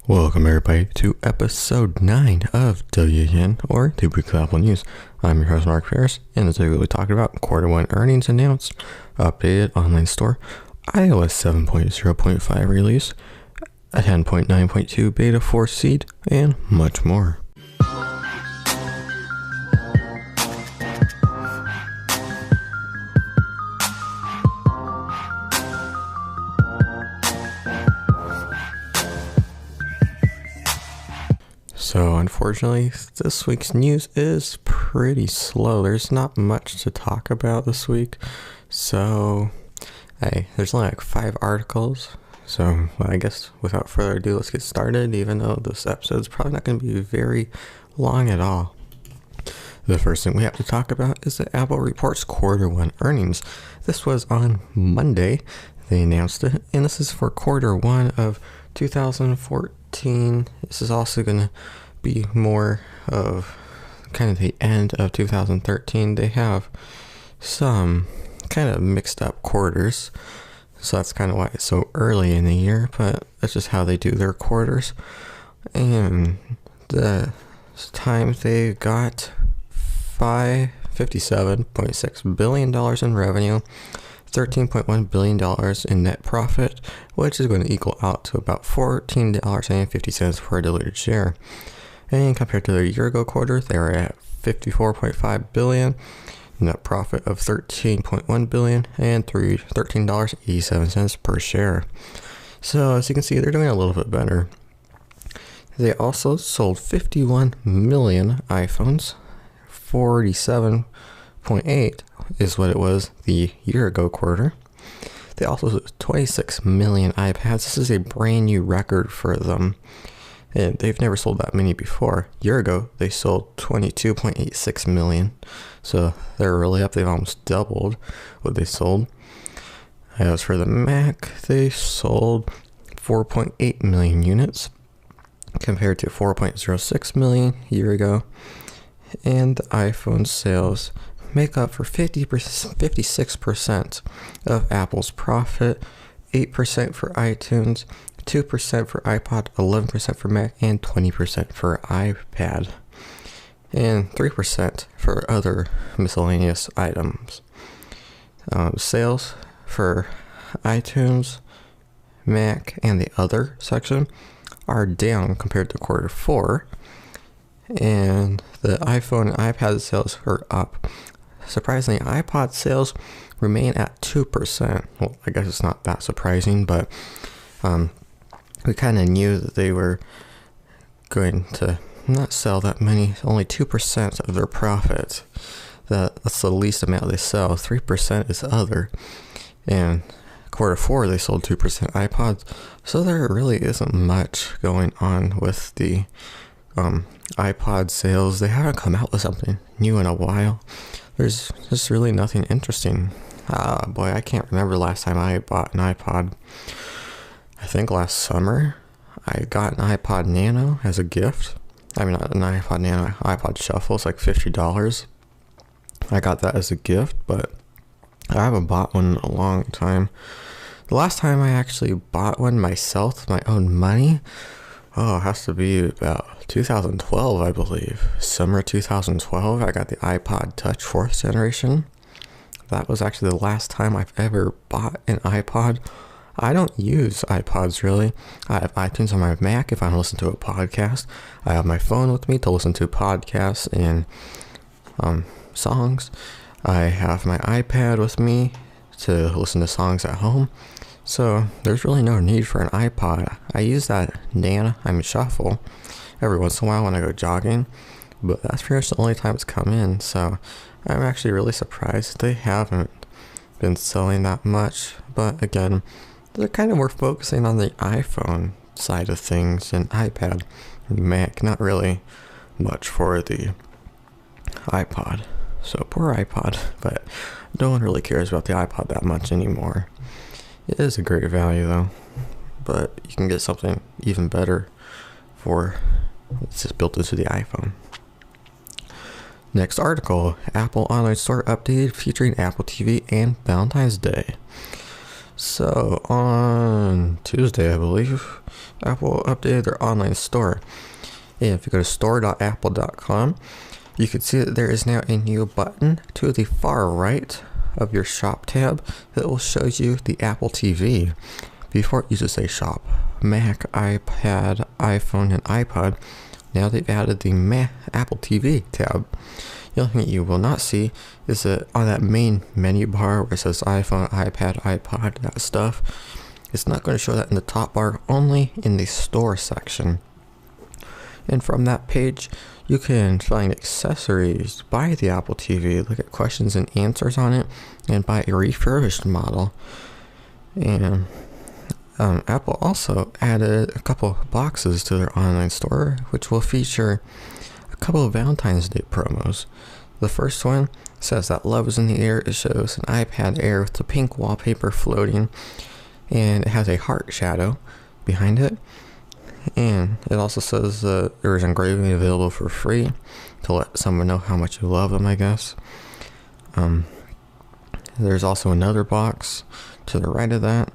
Welcome everybody to episode 9 of WAN, or the Weekly Apple News. I'm your host Mark Ferris, and this week we'll be talking about Q1 earnings announced, updated online store, iOS 7.0.5 release, a 10.9.2 beta 4 seed, and much more. So unfortunately, this week's news is pretty slow. There's not much to talk about this week. So, hey, there's only like 5 articles. So I guess without further ado, let's get started, even though this episode is probably not going to be very long at all. The first thing we have to talk about is that Apple reports Q1 earnings. This was on Monday. They announced it, and this is for Q1 of 2014. This is also going to be more of kind of the end of 2013. They have some kind of mixed up quarters, so that's kind of why it's so early in the year, but that's just how they do their quarters. And the time they got $57.6 billion in revenue, $13.1 billion in net profit, which is going to equal out to about $14.50 per diluted share. And compared to the year ago quarter, they were at $54.5 billion, net profit of $13.1 billion, and $13.87 per share. So as you can see, they're doing a little bit better. They also sold 51 million iPhones, 47.8 is what it was the year ago quarter. They also sold 26 million iPads. This is a brand new record for them, and they've never sold that many before. A year ago, they sold 22.86 million, so they're really up. They've almost doubled what they sold. As for the Mac, they sold 4.8 million units compared to 4.06 million a year ago, and the iPhone sales make up for 56% of Apple's profit, 8% for iTunes, 2% for iPod, 11% for Mac, and 20% for iPad, and 3% for other miscellaneous items. Sales for iTunes, Mac, and the other section are down compared to Q4, and the iPhone and iPad sales are up. Surprisingly, iPod sales remain at 2%. Well, I guess it's not that surprising, but we kind of knew that they were going to not sell that many, only 2% of their profit. That's the least amount they sell. 3% is other. And Q4, they sold 2% iPods. So there really isn't much going on with the iPod sales. They haven't come out with something new in a while. There's just really nothing interesting. Boy, I can't remember the last time I bought an iPod. I think last summer I got an iPod Nano as a gift. I mean, not an iPod Nano, iPod Shuffle. It's like $50. I got that as a gift, but I haven't bought one in a long time. The last time I actually bought one myself with my own money, it has to be about 2012, I believe. Summer 2012, I got the iPod Touch 4th generation. That was actually the last time I've ever bought an iPod. I don't use iPods really. I have iTunes on my Mac if I want to listen to a podcast. I have my phone with me to listen to podcasts and songs. I have my iPad with me to listen to songs at home. So there's really no need for an iPod. I use that Shuffle every once in a while when I go jogging, but that's pretty much the only time it's come in. So I'm actually really surprised they haven't been selling that much. But again, they're kind of more focusing on the iPhone side of things and iPad and Mac, not really much for the iPod. So poor iPod, but no one really cares about the iPod that much anymore. It is a great value though, but you can get something even better for it's just built into the iPhone. Next article, Apple online store updated featuring Apple TV and Valentine's Day. So on Tuesday, I believe, Apple updated their online store. And if you go to store.apple.com, you can see that there is now a new button to the far right of your shop tab that will show you the Apple TV. Before it used to say shop, Mac, iPad, iPhone, and iPod. Now they've added the Apple TV tab. The only thing you will not see is that on that main menu bar where it says iPhone, iPad, iPod, that stuff, it's not going to show that in the top bar, only in the store section. And from that page, you can find accessories, buy the Apple TV, look at questions and answers on it, and buy a refurbished model. And Apple also added a couple boxes to their online store, which will feature a couple of Valentine's Day promos. The first one says that love is in the air. It shows an iPad Air with the pink wallpaper floating, and it has a heart shadow behind it. And it also says that there is engraving available for free to let someone know how much you love them, I guess. There's also another box to the right of that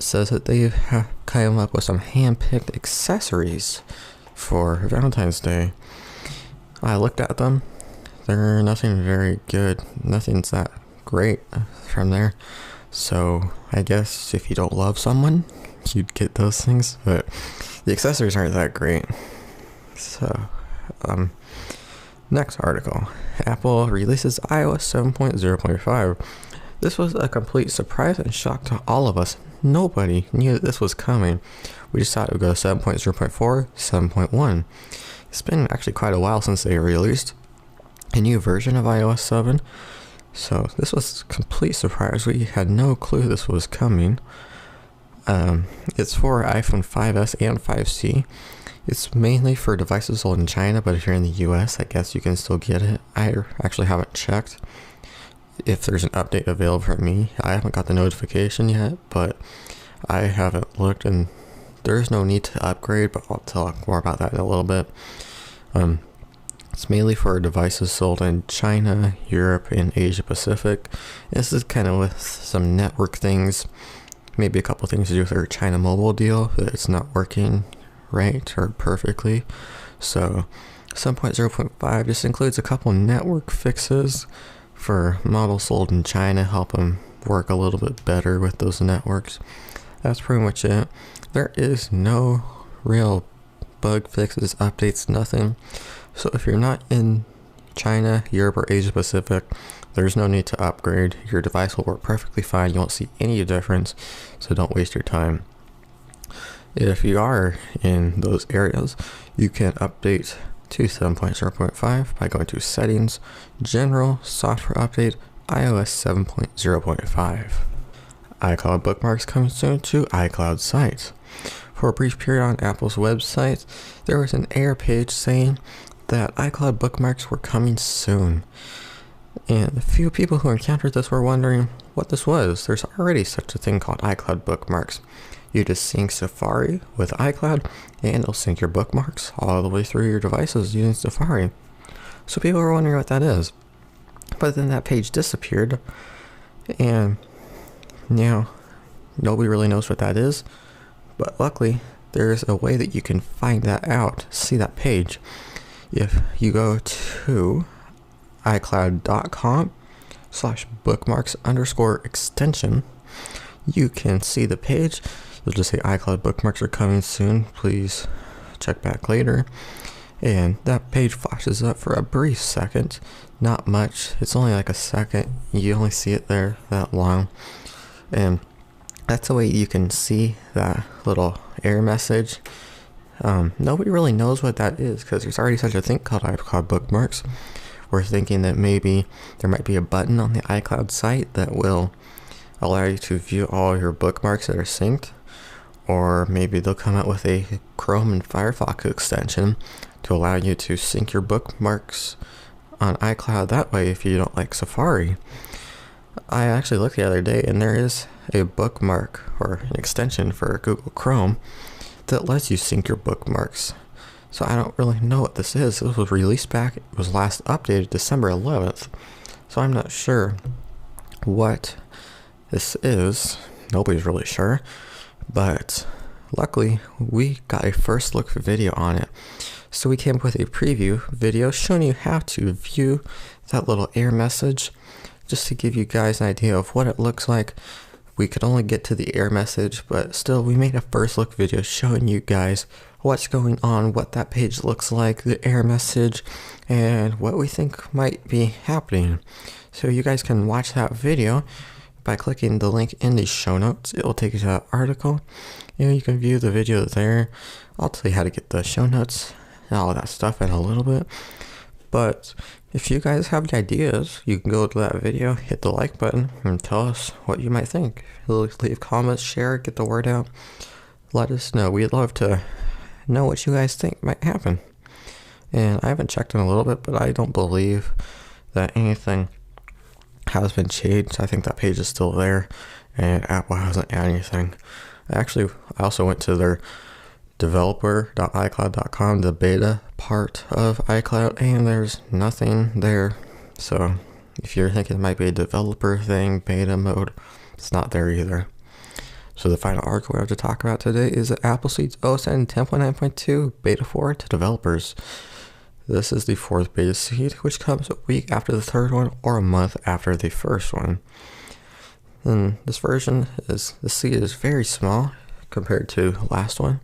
says that they've come up with some hand-picked accessories for Valentine's Day. I looked at them. They're nothing very good. Nothing's that great from there. So I guess if you don't love someone, you'd get those things. But the accessories aren't that great. So, next article. Apple releases iOS 7.0.5. This was a complete surprise and shock to all of us. Nobody knew that this was coming. We just thought it would go 7.0.4, 7.1. It's been actually quite a while since they released a new version of iOS 7. So this was a complete surprise. We had no clue this was coming. It's for iPhone 5S and 5C. It's mainly for devices sold in China, but if you're in the US, I guess you can still get it. I actually haven't checked if there's an update available for me. I haven't got the notification yet, but I haven't looked, and there's no need to upgrade, but I'll talk more about that in a little bit. It's mainly for devices sold in China, Europe, and Asia Pacific. This is kind of with some network things, maybe a couple things to do with their China mobile deal that it's not working right or perfectly. So 7.0.5 just includes a couple network fixes for models sold in China, help them work a little bit better with those networks. That's pretty much it. There is no real bug fixes, updates, nothing. So if you're not in China, Europe, or Asia Pacific, there's no need to upgrade. Your device will work perfectly fine. You won't see any difference, so don't waste your time. If you are in those areas, you can update to 7.0.5 by going to Settings, General, Software Update, iOS 7.0.5. iCloud Bookmarks comes soon to iCloud sites. For a brief period on Apple's website, there was an error page saying that iCloud Bookmarks were coming soon. And a few people who encountered this were wondering what this was. There's already such a thing called iCloud Bookmarks. You just sync Safari with iCloud, and it'll sync your bookmarks all the way through your devices using Safari. So people were wondering what that is. But then that page disappeared, and now nobody really knows what that is. But luckily, there's a way that you can find that out, see that page. If you go to iCloud.com/bookmarks_extension, you can see the page. You'll just say iCloud bookmarks are coming soon. Please check back later. And that page flashes up for a brief second. Not much. It's only like a second. You only see it there that long. And that's the way you can see that little error message. Nobody really knows what that is because there's already such a thing called iCloud Bookmarks. We're thinking that maybe there might be a button on the iCloud site that will allow you to view all your bookmarks that are synced. Or maybe they'll come out with a Chrome and Firefox extension to allow you to sync your bookmarks on iCloud that way if you don't like Safari. I actually looked the other day and there is a bookmark or an extension for Google Chrome that lets you sync your bookmarks. So I don't really know what this is. This was released back, it was last updated December 11th. So I'm not sure what this is. nobody's really sure. But luckily, we got a first look video on it. So we came up with a preview video showing you how to view that little error message, just to give you guys an idea of what it looks like. We could only get to the error message, but still we made a first look video showing you guys what's going on, what that page looks like, the error message, and what we think might be happening. So you guys can watch that video by clicking the link in the show notes. It will take you to that article. You can view the video there. I'll tell you how to get the show notes and all that stuff in a little bit. But if you guys have any ideas, you can go to that video, hit the like button, and tell us what you might think. Leave comments, share, get the word out. Let us know. We'd love to know what you guys think might happen. And I haven't checked in a little bit, but I don't believe that anything has been changed. I think that page is still there, and Apple hasn't added anything. I also went to their developer.icloud.com, the beta part of iCloud, and there's nothing there. So if you're thinking it might be a developer thing, beta mode, it's not there either. So the final article we have to talk about today is that Apple seeds OS X 10.9.2 beta 4 to developers. This is the fourth beta seed, which comes a week after the third one or a month after the first one. And this version the seed is very small compared to the last one.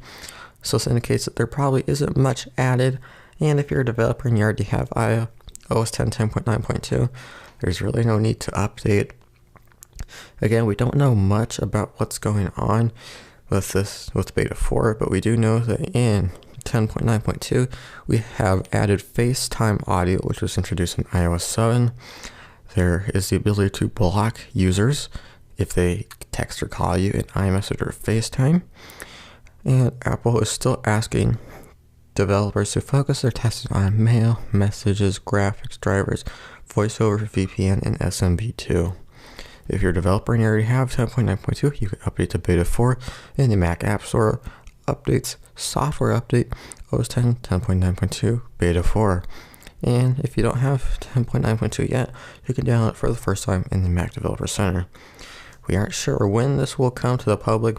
So this indicates that there probably isn't much added, and if you're a developer and you already have OS X 10.9.2, there's really no need to update. Again, we don't know much about what's going on with beta 4, but we do know that in 10.9.2 we have added FaceTime audio, which was introduced in iOS 7. There is the ability to block users if they text or call you in iMessage or FaceTime. And Apple is still asking developers to focus their testing on mail, messages, graphics, drivers, voice over VPN, and SMB2. If you're a developer and you already have 10.9.2, you can update to beta 4 in the Mac App Store. Updates, software update, OS X 10.9.2 beta 4. And if you don't have 10.9.2 yet, you can download it for the first time in the Mac Developer Center. We aren't sure when this will come to the public.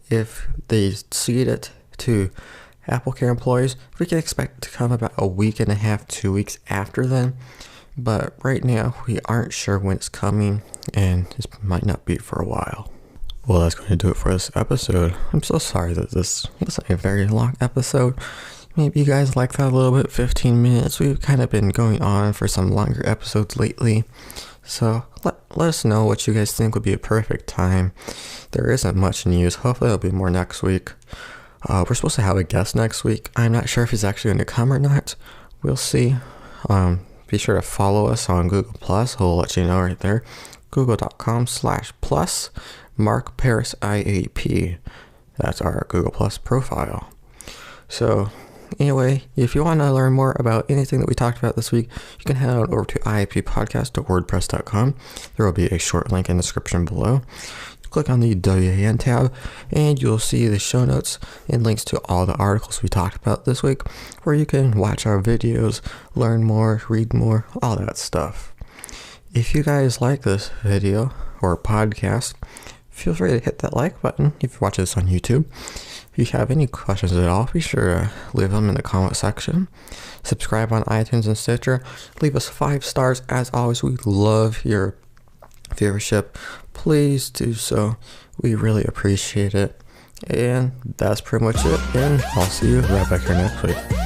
If they seed it to AppleCare employees, we can expect it to come about a week and a half, 2 weeks after then. But right now, we aren't sure when it's coming, and this might not be for a while. Well, that's going to do it for this episode. I'm so sorry that this wasn't a very long episode. Maybe you guys like that a little bit, 15 minutes. We've kind of been going on for some longer episodes lately. So let us know what you guys think would be a perfect time. There isn't much news. Hopefully there'll be more next week. We're supposed to have a guest next week. I'm not sure if he's actually going to come or not. We'll see. Be sure to follow us on Google+. We'll let you know right there. Google.com/plus Mark Paris IAP. That's our Google Plus profile. So anyway, if you want to learn more about anything that we talked about this week, you can head on over to iappodcast.wordpress.com. There will be a short link in the description below. Click on the WAN tab and you'll see the show notes and links to all the articles we talked about this week, where you can watch our videos, learn more, read more, all that stuff. If you guys like this video or podcast, feel free to hit that like button if you watch this on YouTube. If you have any questions at all, be sure to leave them in the comment section. Subscribe on iTunes and Stitcher. Leave us 5 stars. As always, we love your viewership. Please do so. We really appreciate it. And that's pretty much it. And I'll see you right back here next week.